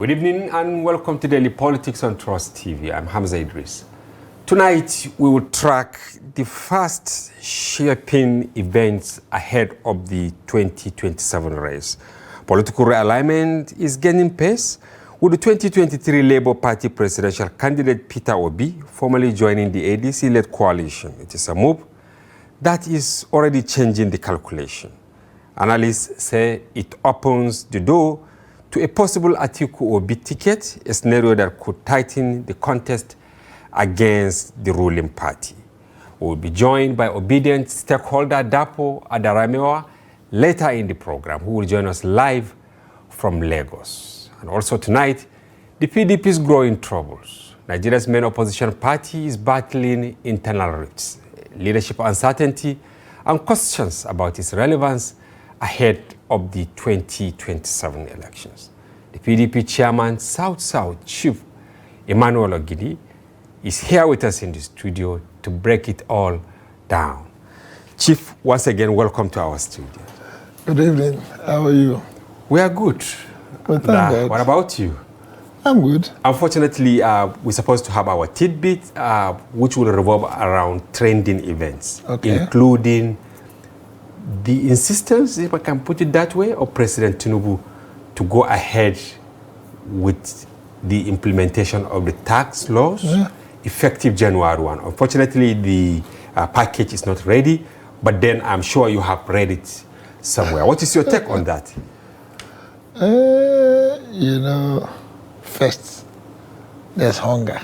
Good evening and welcome to Daily Politics on Trust TV. I'm Hamza Idris. Tonight we will track the fast shaping events ahead of the 2027 race. Political realignment is gaining pace with the 2023 Labour Party presidential candidate Peter Obi formally joining the ADC-led coalition. It is a move that is already changing the calculation. Analysts say it opens the door to a possible Atiku Obi ticket, a scenario that could tighten the contest against the ruling party. We will be joined by obedient stakeholder Dapo Adaramewa later in the program, who will join us live from Lagos. And also tonight, the PDP's growing troubles. Nigeria's main opposition party is battling internal rifts, leadership uncertainty, and questions about its relevance ahead of the 2027 elections. The PDP Chairman, South-South Chief Emmanuel Ogidi, is here with us in the studio to break it all down. Chief, once again, welcome to our studio. Good evening. How are you? We are good. Well, thank God. What about you? I'm good. Unfortunately, we're supposed to have our tidbit, which will revolve around trending events, including the insistence, if I can put it that way, of President Tinubu to go ahead with the implementation of the tax laws effective January 1. Unfortunately, the package is not ready, but then I'm sure you have read it somewhere. What is your take on that? First, there's hunger.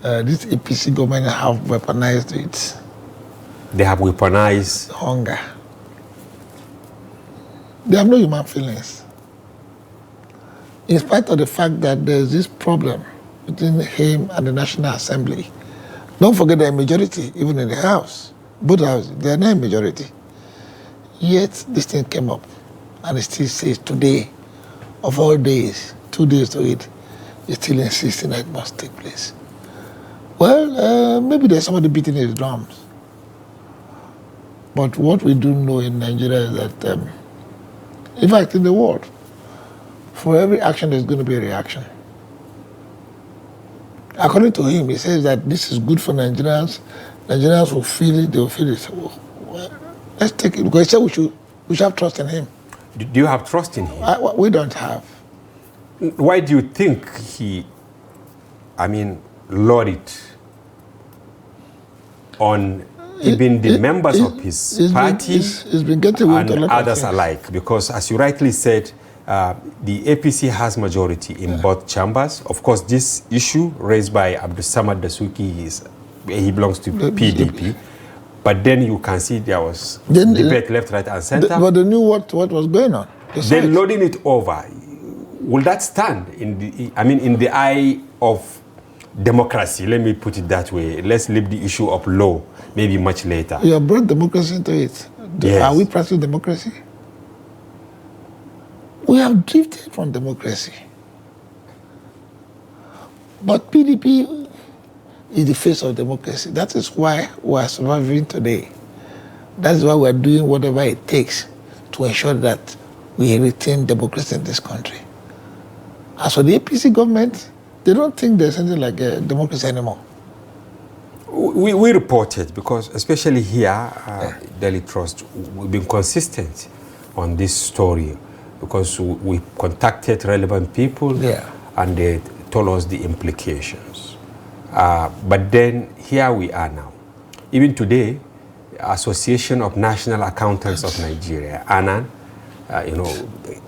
This APC government have weaponized it. They have weaponized hunger. They have no human feelings. In spite of the fact that there's this problem between him and the National Assembly. Don't forget they're a majority, even in the House. Both houses, they're not a majority. Yet, this thing came up. And it still says today, of all days, 2 days to it, it's still insisting that it must take place. Well, maybe there's somebody beating his drums. But what we do know in Nigeria is that, in fact, in the world, for every action, there's going to be a reaction. According to him, he says that this is good for Nigerians. Nigerians will feel it, they will feel it. Well, let's take it, because he said we should have trust in him. Do you have trust in him? We don't have. Why do you think he, lowered it on even the members of his party and others alike? Because as you rightly said, the APC has majority in both chambers. Of course, this issue raised by Abdul Samad Dasuki, he belongs to PDP. But then you can see there was debate left, right, and center. But they knew what was going on. Then loading it over, will that stand in the eye of democracy? Let me put it that way. Let's leave the issue of law maybe much later. You have brought democracy into it. Yes. Are we practicing democracy? We have drifted from democracy. But PDP is the face of democracy. That is why we are surviving today. That is why we are doing whatever it takes to ensure that we retain democracy in this country. As for the APC government, they don't think there's anything like a democracy anymore. We reported, because especially here, Daily Trust, we've been consistent on this story, because we contacted relevant people and they told us the implications. But then here we are now. Even today, Association of National Accountants of Nigeria, ANAN,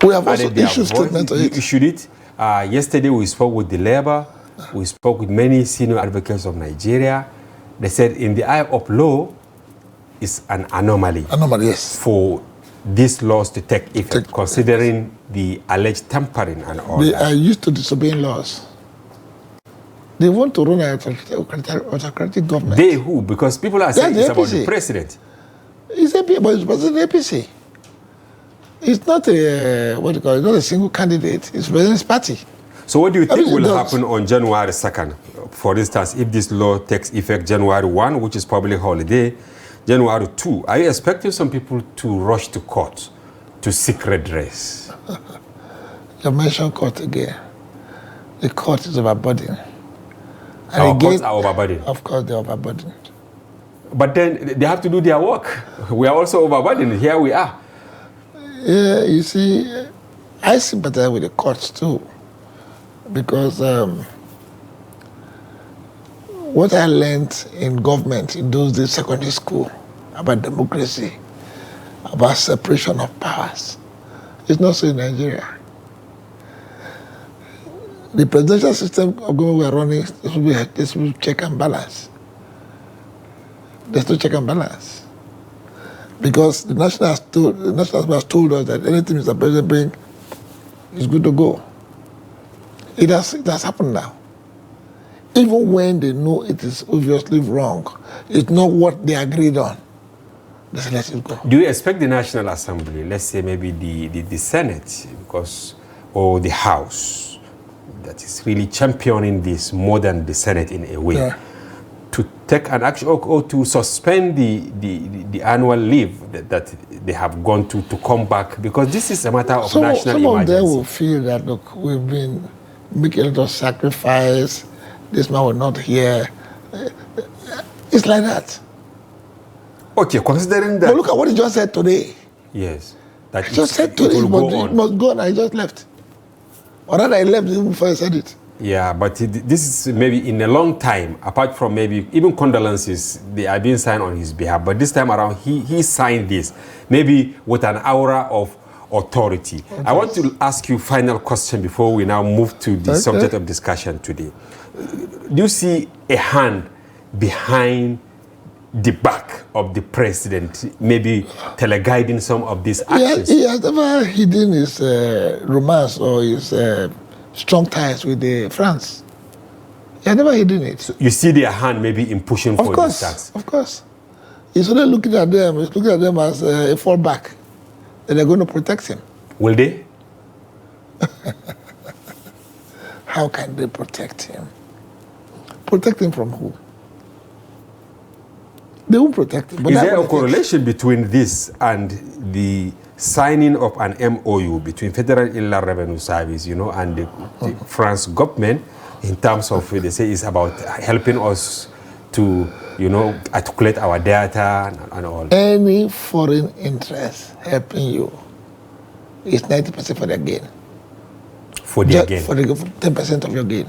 we have also issued statement on it. Issued it. Yesterday we spoke with the Labour, we spoke with many senior advocates of Nigeria. They said in the eye of law, it's an anomaly. Anomaly, yes. For these laws to take effect, considering the alleged tampering and all they that. They are used to disobeying laws. They want to run an autocratic government. They who? Because people are saying it's about the president. It's a APC. It's not it's not a single candidate. It's the president's party. So what do you think will happen on January 2nd? For instance, if this law takes effect January 1, which is public holiday, January 2, are you expecting some people to rush to court to seek redress? You mentioned court again. The court is overburdened. And Our courts are overburdened. Of course, they're overburdened. But then they have to do their work. We are also overburdened. Here we are. Yeah, you see, I sympathize with the courts too, because what I learned in government in those days, secondary school, about democracy, about separation of powers, it's not so in Nigeria. The presidential system of government we are running, this will be check and balance. There's no check and balance. Because the National Assembly has told us that anything Mr. President brings is good to go. It has happened now. Even when they know it is obviously wrong, it's not what they agreed on, they say let it go. Do you expect the National Assembly, let's say maybe the Senate, or the House, that is really championing this more than the Senate in a way, to take an action or to suspend the annual leave that they have gone to come back, because this is a matter of national emergency? Some of them will feel that, look, we've been making a lot of sacrifice, this man will not hear. It's like that. Okay, considering that... But look at what he just said today. Yes. That he just said today it must go on, and he just left. Or rather, he left even before he said it. Yeah, but this is maybe in a long time, apart from maybe even condolences, they are being signed on his behalf. But this time around, he signed this, maybe with an aura of authority. Okay. I want to ask you a final question before we now move to the subject of discussion today. Do you see a hand behind the back of the president, maybe teleguiding some of these actions? He has never hidden his romance or his strong ties with France. He has never hidden it. So you see their hand maybe in pushing for this tax? Of course. He's only looking at them. He's looking at them as a fallback. That they're going to protect him. Will they? How can they protect him? Protect him from who? They won't protect him. But is there a correlation between this and the signing of an MOU between Federal Inland Revenue Service, and the France government, in terms of, they say, it's about helping us to, articulate our data and all? Any foreign interest helping you is 90% for their gain. For their gain? For 10% of your gain.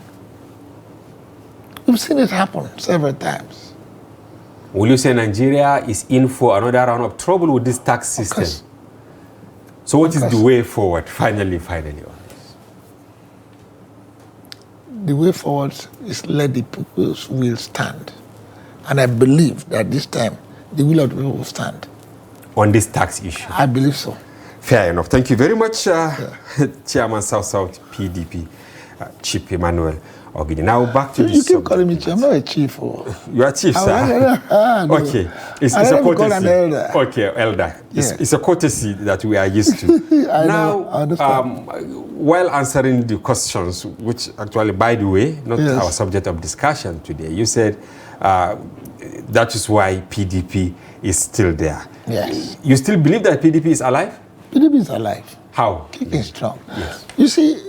We've seen it happen several times. Will you say Nigeria is in for another round of trouble with this tax system? So what is the way forward, finally on this? The way forward is let the people's will stand. And I believe that this time, the will of the people will stand. On this tax issue? I believe so. Fair enough. Thank you very much, Chairman South PDP, Chief Emmanuel Ogidi. Now back to you keep calling me chief. I'm not a chief. You are chief, sir. Okay. It's a courtesy. Elder. Okay, elder. It's a courtesy that we are used to. While answering the questions, which actually, by the way, not our subject of discussion today, you said that is why PDP is still there. Yes. You still believe that PDP is alive? PDP is alive. How? Keeping strong. Yes. You see,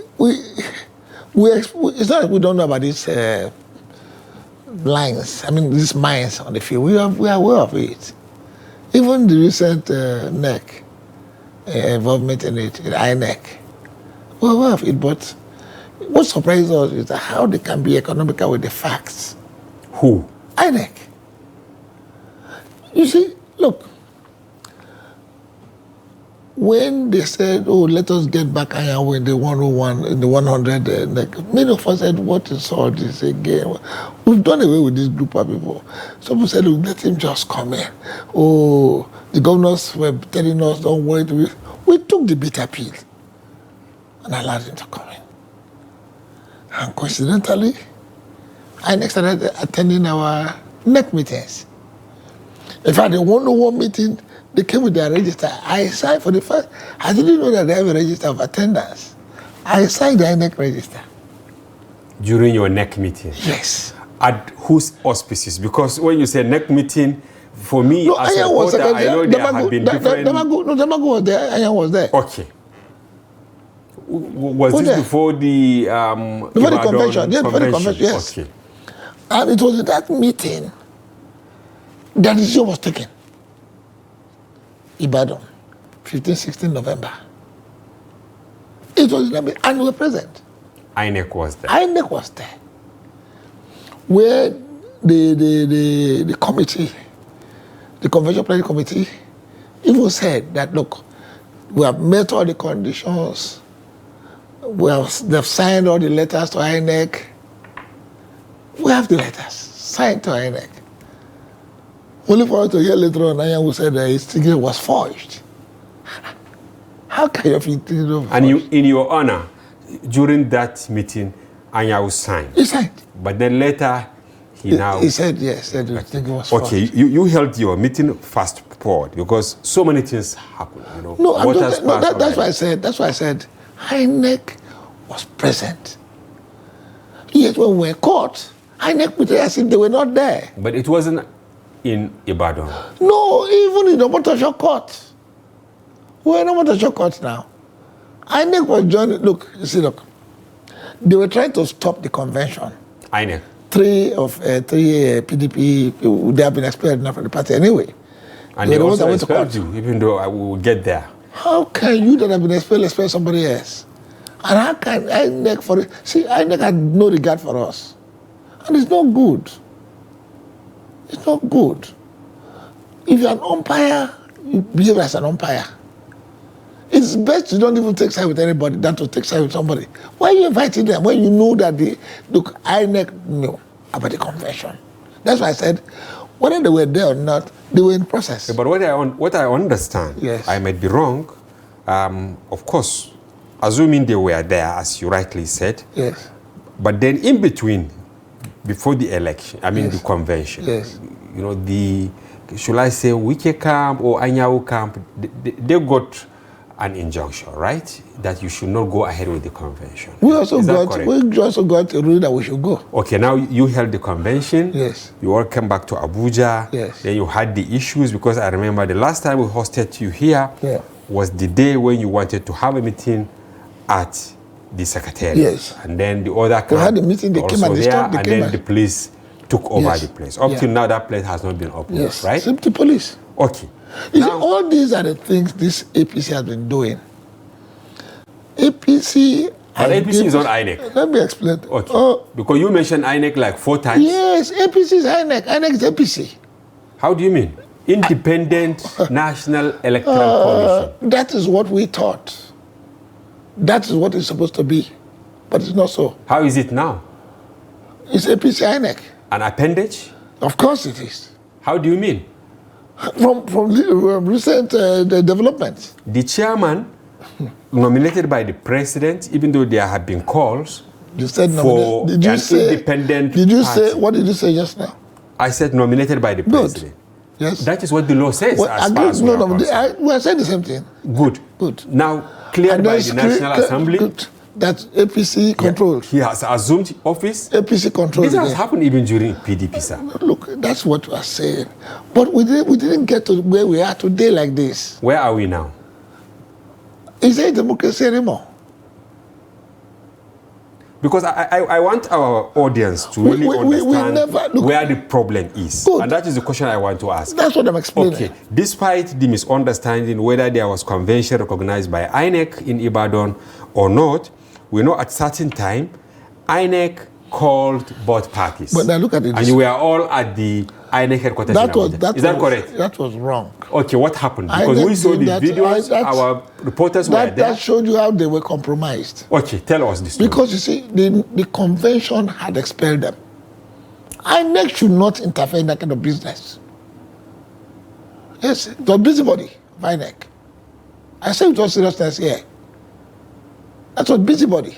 it's not that we don't know about these lines, these mines on the field. We are aware of it. Even the recent NEC involvement in it, in INEC, we're aware of it. But what surprises us is how they can be economical with the facts. Who? INEC. You see, look, when they said, let us get back Anyanwu in the 101, in the 100, many of us said, what is all this again? We've done away with this group of people. Some people said, let him just come in. The governors were telling us, don't worry. We took the bitter pill and allowed him to come in. And coincidentally, INEC started attending our NEC meetings. In fact, the 101 meeting, they came with their register. I signed for the first. I didn't know that they have a register of attendance. I signed the INEC register. During your NEC meeting? Yes. At whose auspices? Because when you say NEC meeting, for me as a reporter, I know there have been different... Damagu was there, Anyan was there. Okay. Was this before the before the convention? Yeah, before the convention, yes. Okay. And it was in that meeting that the decision was taken. Ibadan, 15, 16 November. It was in that meeting, and we were present. INEC was there. INEC was there. Where the committee, the convention planning committee, even said that, look, we have met all the conditions, they've signed all the letters to INEC. We have the letters signed to INEC. Only for us to hear later on, Anya who said that his signature was forged. How can you feel forged? And you, in your honor, during that meeting, Anya was signed. He signed. But then later, he said yes, said the signature was forged. Okay, you held your meeting fast forward because so many things happened. You know. No, that's why I said. That's why I said INEC was present. Yet when we were caught, INEC put it as if they were not there. But it wasn't in Ibadan. No, even in the Omotosho court. We're in Omotosho court now. INEC was joining. Look, you see, look. They were trying to stop the convention. INEC. Three PDP, they have been expelled now from the party anyway. And they also expelled you, even though I will get there. How can you that have been expel somebody else? And how can INEC for it? See, INEC had no regard for us. And it's not good. It's not good. If you're an umpire, you behave as an umpire. It's best you don't even take side with anybody than to take side with somebody. Why are you inviting them when you know that INEC knew about the convention? That's why I said, whether they were there or not, they were in process. Yeah, but what I understand, yes. I might be wrong, of course, assuming they were there, as you rightly said. Yes. But then in between, before the election, yes. the convention, yes. you know, should I say Wike camp or Anyanwu camp, they got an injunction, right? That you should not go ahead with the convention. We also got a rule that we should go. Okay, now you held the convention. Yes. You all came back to Abuja. Yes. Then you had the issues because I remember the last time we hosted you here was the day when you wanted to have a meeting at the secretariat. Yes. And then the other camp we had the meeting, they came and they stopped, and then the police took over the place. Up till now, that place has not been opened, right? Simply police. Okay. You see, all these are the things this APC has been doing. APC... But APC is not INEC. Let me explain. Okay. Because you mentioned INEC like 4 times. Yes, APC is INEC. INEC is APC. How do you mean? Independent National Electoral Commission. That is what we thought. That is what it's supposed to be. But it's not so. How is it now? It's APC INEC. An appendage? Of course it is. How do you mean? From recent developments. The chairman, nominated by the president, even though there have been calls for an independent Did you party. say, what did you say just now? I said nominated by the president. Yes. That is what the law says. We are saying the same thing. Good. Now, cleared by the National Assembly. Good. That's APC controlled. He has assumed office. APC controlled. This has happened even during PDP, sir. Look, that's what we are saying. But we didn't get to where we are today like this. Where are we now? Is there democracy anymore? Because I want our audience to really understand where the problem is. Good. And that is the question I want to ask. That's what I'm explaining. Okay. Despite the misunderstanding whether there was convention recognized by INEC in Ibadan or not, we know at certain time, INEC called both parties. But now look at it. And you were all at the INEC headquarters in Abuja. Is that correct? That was wrong. Okay, what happened? Because we saw the videos, our reporters were there. That showed you how they were compromised. Okay, tell us this story. Because you see, the convention had expelled them. INEC should not interfere in that kind of business. Yes, it was busybody of INEC. I say it was seriousness here. That's what busybody.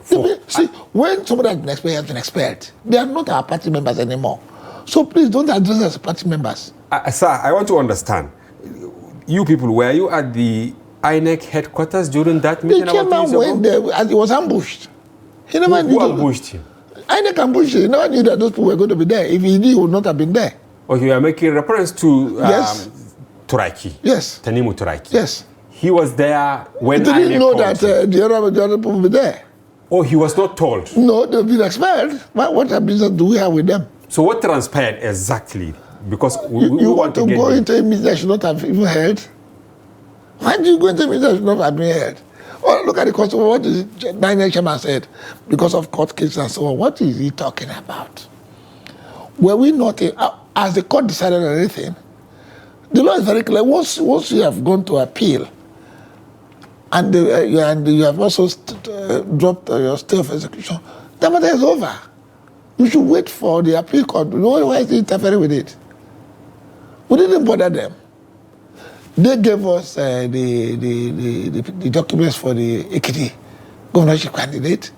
See, when somebody has been expelled, they are not our party members anymore. So please don't address us as party members. Sir, I want to understand. You people, were you at the INEC headquarters during that meeting? The chairman went there and he was ambushed. He never knew. Who ambushed him? INEC ambushed him. He never knew that those people were going to be there. If he knew, he would not have been there. Okay, you are making reference to yes. Turaki. Yes. Tanimu Turaki. Yes. He was there when He didn't INEC know called that him. the other people will be there. Oh, he was not told. No, they've been expelled. What business do we have with them? So what transpired exactly? Because we You want want to get go the- into a meeting that should not have even held? Why do you go into a meeting that should not have been held? Oh, look at the cost of what the INEC Chairman said because of court cases and so on. What is he talking about? Were we not, as the court decided on anything, the law is very clear. Once you have gone to appeal and you have also dropped your stay of execution, the matter is over. You should wait for the appeal court. No one is interfering with it. We didn't bother them. They gave us the documents for the Ekiti governorship candidate.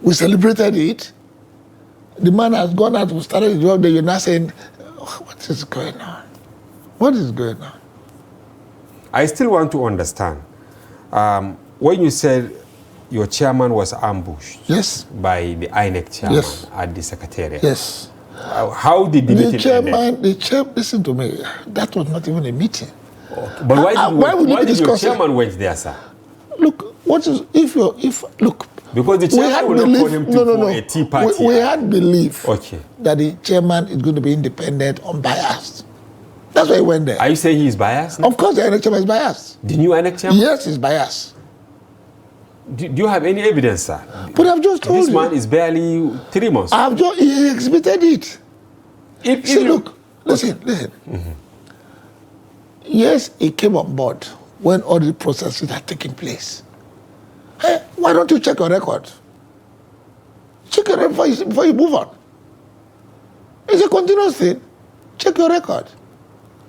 We celebrated it. The man has gone out, we started the job, you're now saying, oh, what is going on? What is going on? I still want to understand. When you said your chairman was ambushed Yes. by the INEC chairman Yes. at the secretariat. Yes. How did the meeting end? Listen to me, that was not even a meeting. But why would you be did your discussing? chairman went there, sir? Look, look. Because the chairman will not call him for a tea party. We had belief Okay. that the chairman is going to be independent, unbiased. That's why he went there. Are you saying he's biased? Of course, the INEC chairman is biased. The new INEC chairman? Yes, he's biased. Do you have any evidence, sir? But I've just told This you. man is barely 3 months. He exhibited it. See, you- look, listen. Yes, he came on board when all the processes had taken place. Hey, why don't you check your record? Check your record before you move on. It's a continuous thing. Check your record.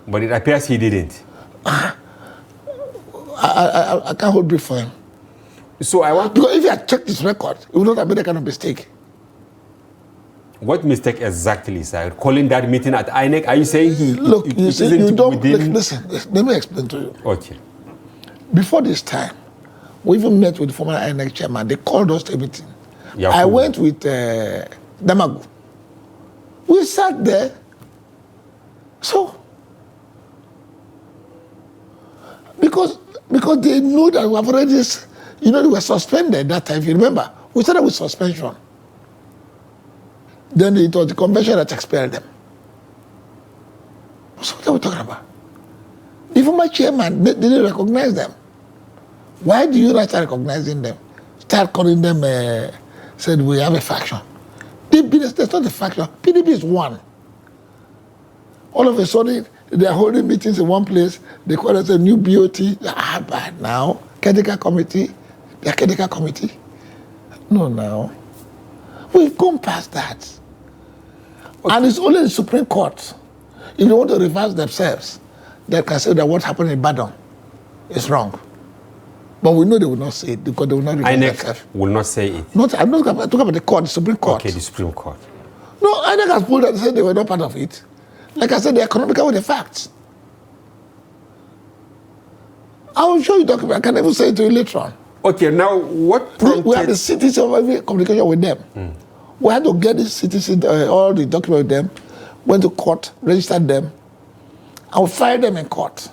But it appears he didn't. I can't hold brief for him. So I want to... Because if he had checked his record, he would not have made that kind of mistake. What mistake exactly, sir? Calling that meeting at INEC? Are you saying he... Look, you see, you don't... within- Listen, let me explain to you. Okay. Before this time, we even met with the former INEC chairman. They called us to a meeting. Yeah, I cool. went with Damagu. We sat there. So, because they know that we have already, they were suspended that time, if you remember. We started with suspension. Then it was the convention that expelled them. So what are we talking about? The former chairman, they didn't recognize them. Why do you not start recognizing them? Start calling them, said we have a faction. There's not a faction. PDP is one. All of a sudden, they are holding meetings in one place. They call it a new BOT. But now, caretaker committee, the caretaker committee. No, now. We've gone past that. Okay. And it's only the Supreme Court. If they want to reverse themselves, they can say that what happened in Badon is wrong. But we know they will not say it because they will not reverse themselves. INEC will not say it. I'm not talking about the court, the Supreme Court. Okay, the Supreme Court. No, INEC has pulled out and said they were not part of it. Like I said, they're economical with the facts. I will show you documents. I can even say it to you later on. Okay, now what We have the citizens of every communication with them. We had to get the citizens, all the documents with them, went to court, registered them, and we filed them in court.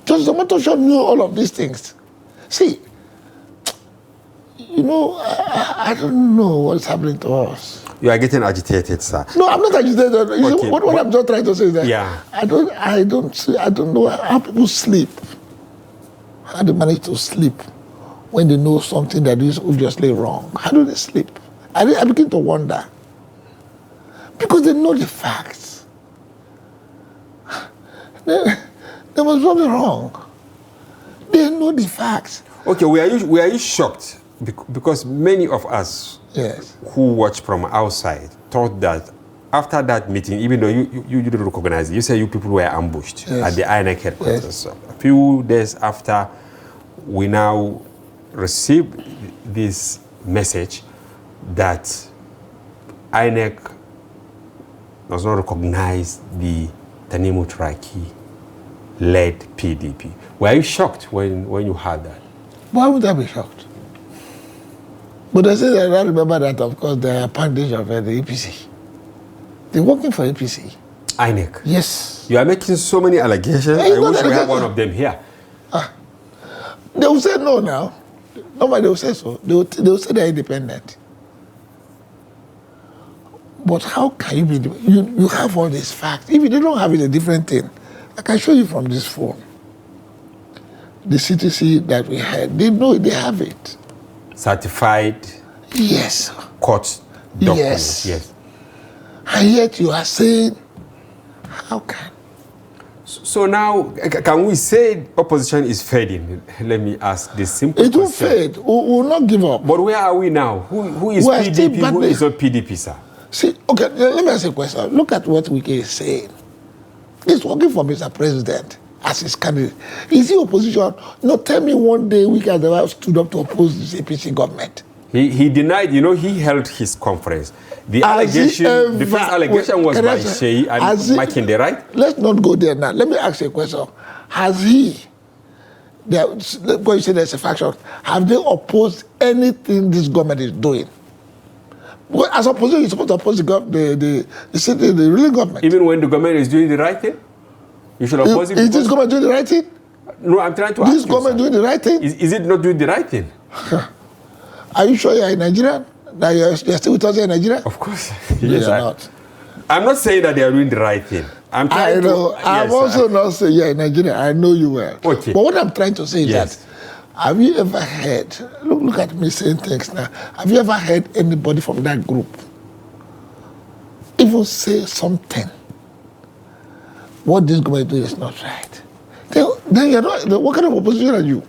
Just Omotoso knew all of these things. See, I don't know what's happening to us. You are getting agitated, sir. No, I'm not agitated. Okay, See, what I'm just trying to say is that Yeah. I don't know how people sleep. How they manage to sleep when they know something that is obviously wrong. How do they sleep? I begin to wonder. Because they know the facts. There was something wrong. They know the facts. Okay, we are you shocked? Because many of us Yes. who watch from outside thought that after that meeting, even though you didn't recognize it, you say you people were ambushed at the INEC headquarters. Yes. So a few days after, we now received this message that INEC does not recognize the Tanimu Turaki-led PDP. Were you shocked when you heard that? Why would I be shocked? But I say that I remember that, of course, they are appendage of the APC. They're working for APC. INEC? Yes. You are making so many allegations. Hey, I wish we had allegation. one of them here. They will say no now. Nobody will say so. They will say they're independent. But how can you be? You have all these facts. If you don't have it, a different thing. I can show you from this phone. The CTC that we had, they know they have it. Certified. Yes. Court documents. Yes. And yet you are saying, how can? So now, can we say opposition is fading? Let me ask this simple question. It will fade. We will not give up. But where are we now? Who is PDP? Who is not PDP, sir? See, okay, let me ask you a question. Look at what Wike is saying. He's working for Mr. President as his candidate. Is he opposition? No, tell me one day Wike has ever stood up to oppose this APC government. He denied, he held his conference. The allegation, the first allegation was by Sheyi and Makinde, right? Let's not go there now. Let me ask you a question. Has he, because you say there's a faction, have they opposed anything this government is doing? Well, as opposition, you're supposed to oppose the real government. Even when the government is doing the right thing? You should oppose it? Is this government doing the right thing? No, I'm trying to ask you, this government doing the right thing? Is it not doing the right thing? Are you sure you're in Nigeria? That you're still with us here in Nigeria? Of course. Yes, you're not. I'm not saying that they are doing the right thing. I'm trying I'm also not saying you're in Nigeria. I know you well. Okay. But what I'm trying to say is that, have you ever heard, look at me saying things now, have you ever heard anybody from that group even say something? What this government doing is not right. Then you're not, what kind of opposition are you?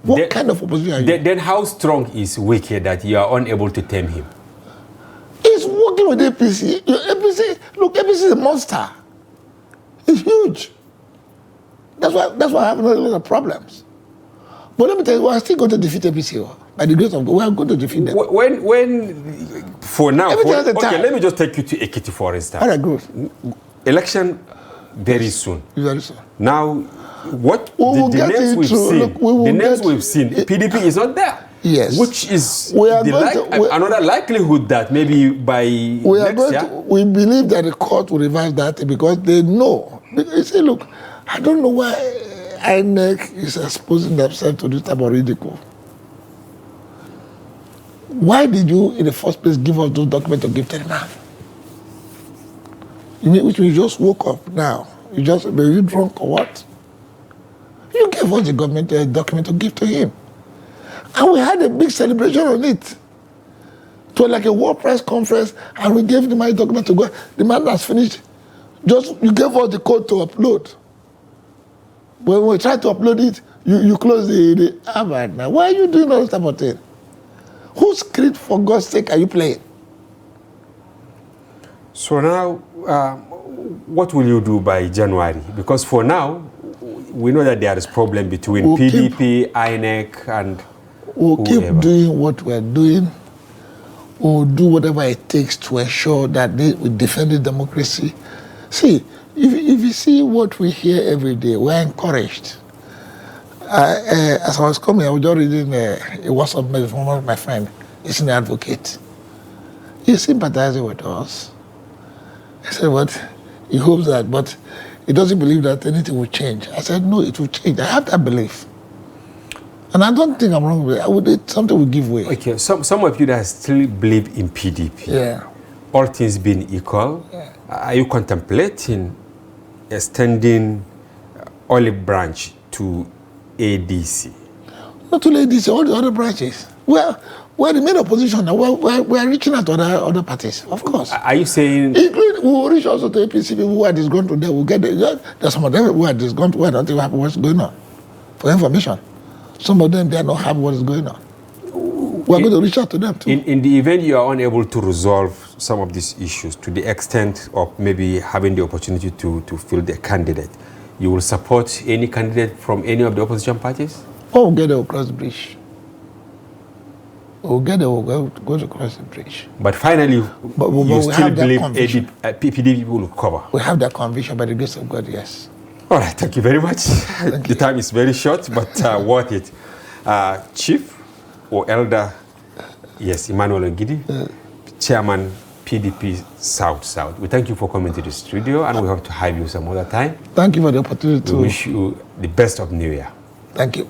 What kind of opposition are you? Then how strong is Wike that you are unable to tame him? He's working with APC. APC is a monster. It's huge. That's why I have a lot of problems. But let me tell you, we're still going to defeat APC. By the grace of God, we are going to defeat them. For now, let me just take you to Ekiti, for instance. All right, good. Election very soon. Very soon. Now, the names we've seen, PDP is not there. Yes. Which is another likelihood that maybe by next year. We believe that the court will revive that because they know. They say, look, I don't know why INEC is exposing themselves to this type of ridicule. Why did you, in the first place, give us those documents to give to the man? Which we just woke up now. Were you drunk or what? You gave us the government document to give to him. And we had a big celebration on it. It was like a war press conference, and we gave the my document to go. The man has finished. You gave us the code to upload. When we tried to upload it, you close the Harvard. Now, why are you doing all this type of thing? Whose script, for God's sake, are you playing? So now, what will you do by January? Because for now, we know that there is problem between PDP, INEC, and we'll keep doing what we're doing. We'll do whatever it takes to ensure that we defend the democracy. See, if you see what we hear every day, we're encouraged. As I was coming, I was just reading a WhatsApp message from one of my friends. He's an advocate. He's sympathizing with us. I said, what? He hopes that, but he doesn't believe that anything will change. I said, no, it will change. I have that belief. And I don't think I'm wrong with it. Something will give way. Okay, some of you that still believe in PDP. Yeah. All things being equal, are you contemplating extending olive branch to ADC? Not to ADC, all the other branches. We're the main opposition now. We're reaching out to other parties, of course. Are you saying... We'll reach also to APC people who are disgruntled to them. We'll get there's some of them who are disgruntled who don't even have what's going on. For information. Some of them, they are not happy what is going on. We're going to reach out to them too. In the event you are unable to resolve some of these issues to the extent of maybe having the opportunity to field a candidate, you will support any candidate from any of the opposition parties? Or we'll get them across the bridge. We'll go to cross the bridge. But finally, you still believe PDP will cover? We have that conviction by the grace of God, yes. All right, thank you very much. The time is very short, but worth it. Chief or Elder, yes, Emmanuel Ogidi, Chairman, PDP South. We thank you for coming to the studio, and we hope to have you some other time. Thank you for the opportunity. We wish you the best of New Year. Thank you.